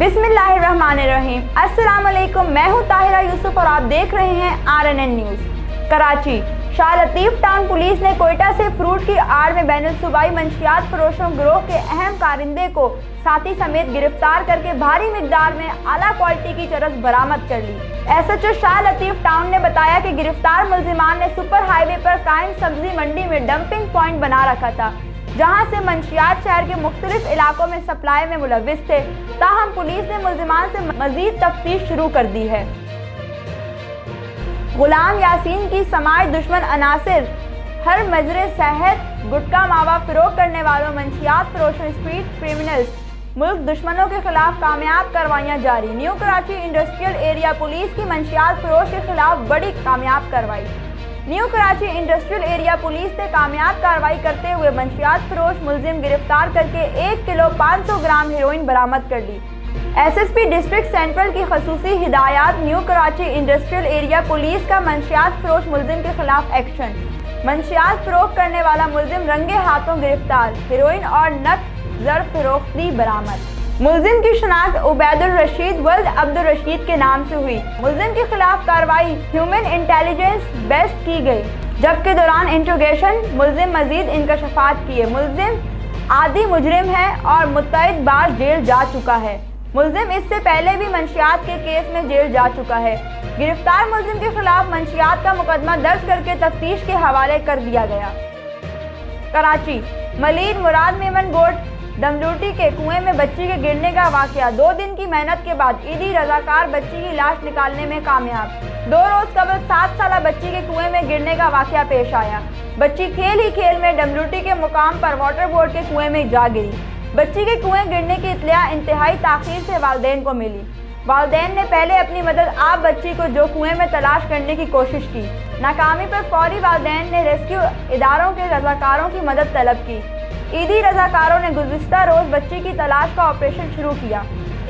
बिस्मिल्लाहिर्रहमानिर्रहीम। अस्सलाम वालेकुम, मैं हूँ ताहिरा यूसुफ और आप देख रहे हैं RNN news. Karachi Shah Latif town police ने कोयटा से फ्रूट की आड़ में बैनुल सूबाई मंशियात फरोशों गिरोह के अहम कारिंदे को साथी समेत गिरफ्तार करके भारी मिकदार में आला क्वालिटी की चरस बरामद कर ली। SHO शाह लतीफ़ टाउन ने बताया कि गिरफ्तार मुल्जिमान ने सुपर हाईवे पर कायम सब्जी मंडी में डंपिंग पॉइंट बना रखा था, जहां से मंशियात शहर के मुख्तलिफ इलाकों में सप्लाई में मुलव्विस थे। ताहम पुलिस ने मुल्जिमान से मजीद तफ्तीश शुरू कर दी है। गुलाम यासीन की समाज दुश्मन अनासिर हर मजरे सेहत गुटखा मावा फरोख करने वालों मंशियात फरोशों स्ट्रीट क्रिमिनल्स मुल्क दुश्मनों के खिलाफ कामयाब कार्रवाइयाँ जारी। New Karachi industrial area police की मंशियात फरोश के खिलाफ बड़ी कामयाब कार्रवाई। New Karachi industrial area police ने कामयाब कार्रवाई करते हुए मंशियात फरोश मुलजिम गिरफ्तार करके 1 किलो 500 ग्राम हेरोइन बरामद कर ली। SSP डिस्ट्रिक्ट सेंट्रल की खसूसी हिदायत। New Karachi industrial area police का मंशियात फरोश मुलजिम के खिलाफ एक्शन। मंशियात फरोख करने वाला मुलजिम रंगे हाथों गिरफ्तार। हेरोइन और नक जर फरोख्ती बरामद। मुलजिम की शनाख्त उबैदुल रशीद वल्द अब्दुल रशीद के नाम से हुई। मुलजिम के खिलाफ कार्रवाई ह्यूमन इंटेलिजेंस बेस्ड की गई, जबकि दौरान इंट्रोगेशन मुलजिम मजीद इंकशाफात किए। मुलजिम आदि मुजरिम है और मुतअद्दिद बार जेल जा चुका है। मुलजिम इससे पहले भी मंशियात के केस में जेल जा चुका है। गिरफ्तार मुलजिम के खिलाफ मंशियात का मुकदमा दर्ज करके तफ्तीश के हवाले कर दिया गया। कराची मलीर मुराद मेमन गोट डमलूटी के कुएं में बच्ची के गिरने का वाकया। 2 दिन की मेहनत के बाद ईदी रजाकार बच्ची की लाश निकालने में कामयाब। 2 रोज कबल 7 साला बच्ची के कुएं में गिरने का वाकया पेश आया। बच्ची खेल ही खेल में डमलूटी के मुकाम पर वाटर बोर्ड के कुएं में जा गिरी। बच्ची के कुएं गिरने की इत्तला इंतहाई ताखीर से वालिदैन को मिली। वालिदैन ने पहले अपनी मदद आप बच्ची को जो कुएं में तलाश करने की कोशिश की। नाकामी पर फौरी वालिदैन ने रेस्क्यू इदारों के रजाकारों की मदद तलब की। ईदी रजाकारों ने गुज़िश्ता रोज बच्ची की तलाश का ऑपरेशन शुरू किया।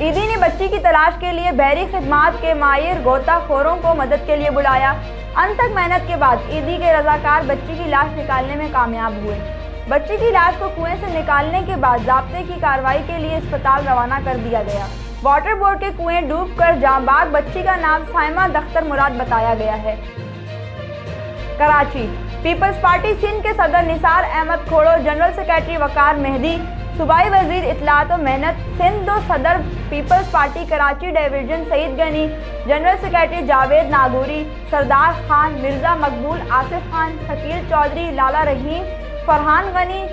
ईदी ने बच्ची की तलाश के लिए बहरी खिदमात के माहिर गोताखोरों को मदद के लिए बुलाया। अनथक मेहनत के बाद ईदी के रजाकार बच्ची की लाश निकालने में कामयाब हुए। बच्ची की लाश को कुएं से निकालने के बाद ज़ाब्ते की कार्रवाई के लिए अस्पताल रवाना कर दिया गया। वाटर बोर्ड के कुएं डूब कर जांबाग बच्ची का नाम साइमा दख्तर मुराद बताया गया है। कराची पीपल्स पार्टी सिंध के सदर निसार अहमद खोड़ो, जनरल सेक्रेटरी वकार मेहदी, सूबाई वजीर इत्तलात व मेहनत सिंध सदर peoples party Karachi division Saeed Ghani, general secretary Javed Nagori, Sardar Khan, Mirza Maqbool, Asif Khan, Shakeel Chaudhary, लाला रहीम, फरहान गनी,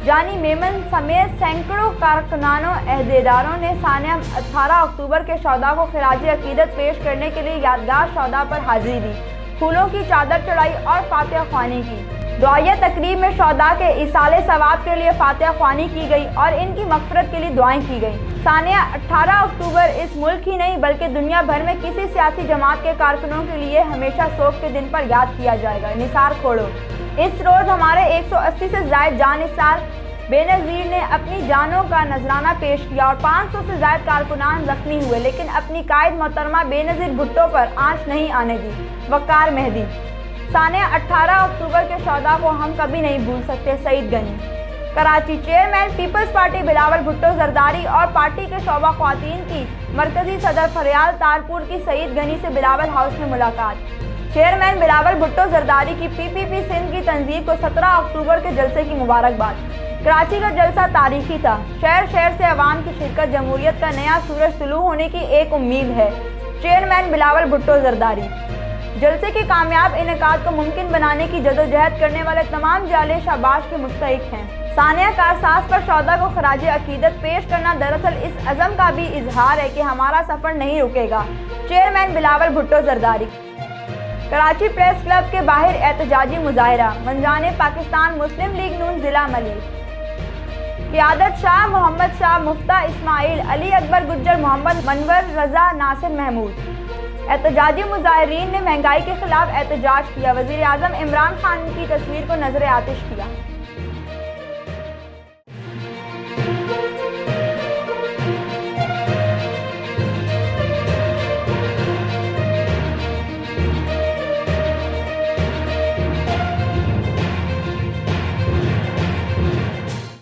जानी मेमन समेत सैकड़ों कारकुनानों अहदेदारों ने सानिया 18 अक्टूबर के शौदा को खिराज अकीदत पेश करने के लिए यादगार शौदा पर हाजिरी दी, फूलों की चादर चढ़ाई और फातिहा ख्वानी की। दुआया तकरीब में शौदा के इसाले सवाब के लिए फातिहा ख्वानी की गई और इनकी मग़फ़िरत के लिए दुआएं की गई। सानिया 18 अक्टूबर इस मुल्क ही नहीं बल्कि दुनिया भर में किसी सियासी जमात के कारकुनों के लिए हमेशा शोक के दिन पर याद किया जाएगा। निसार खोड़ो। इस रोज़ हमारे 180 से ज़ायद जानिसार बेनज़ीर ने अपनी जानों का नजराना पेश किया और 500 से ज़ायद कारकुनान जख्मी हुए, लेकिन अपनी कायद मोहतरमा बेनज़ीर भुट्टो पर आंच नहीं आने दी। वकार मेहदी। सानिया 18 अक्टूबर के शौदा को हम कभी नहीं भूल सकते। सईद गनी। कराची चेयरमैन पीपल्स पार्टी बिलावल भुट्टो जरदारी और पार्टी के शोबा ख्वातीन की मरकजी सदर फरियाल तारपुर की सईद गनी से बिलावल हाउस में मुलाकात। चेयरमैन बिलावल भुट्टो जरदारी की PPP सिंध की तंजीम को 17 अक्टूबर के जलसे की मुबारकबाद। कराची का जलसा तारीखी था। शहर शहर से अवाम की शिरकत जमहूरियत का नया सूरज तुलू होने की एक उम्मीद है। चेयरमैन बिलावल भुट्टो जरदारी। जलसे के कामयाब इनेकाद को मुमकिन बनाने की जदोजहद करने वाले तमाम जाले शाबाश के मुस्तहिक हैं। सानिया कारसाज पर शौदा को खराज अकीदत पेश करना दरअसल इस अज़म का भी इजहार है कि हमारा सफ़र नहीं रुकेगा। Chairman Bilawal Bhutto Zardari. Karachi press club के बाहर एहतजाजी मुजाहिरा। मंजाने पाकिस्तान मुस्लिम लीग नून जिला मली क़ियादत शाह मोहम्मद शाह, मुफ्ता इस्माइल, अली अकबर गुज्जर, मोहम्मद मनवर रजा, नासिर महमूद। एहतजाजी मुजाहिरीन ने महंगाई के खिलाफ एहतजाज किया। वज़ीर आज़म इमरान खान की तस्वीर को नजर आतिश किया।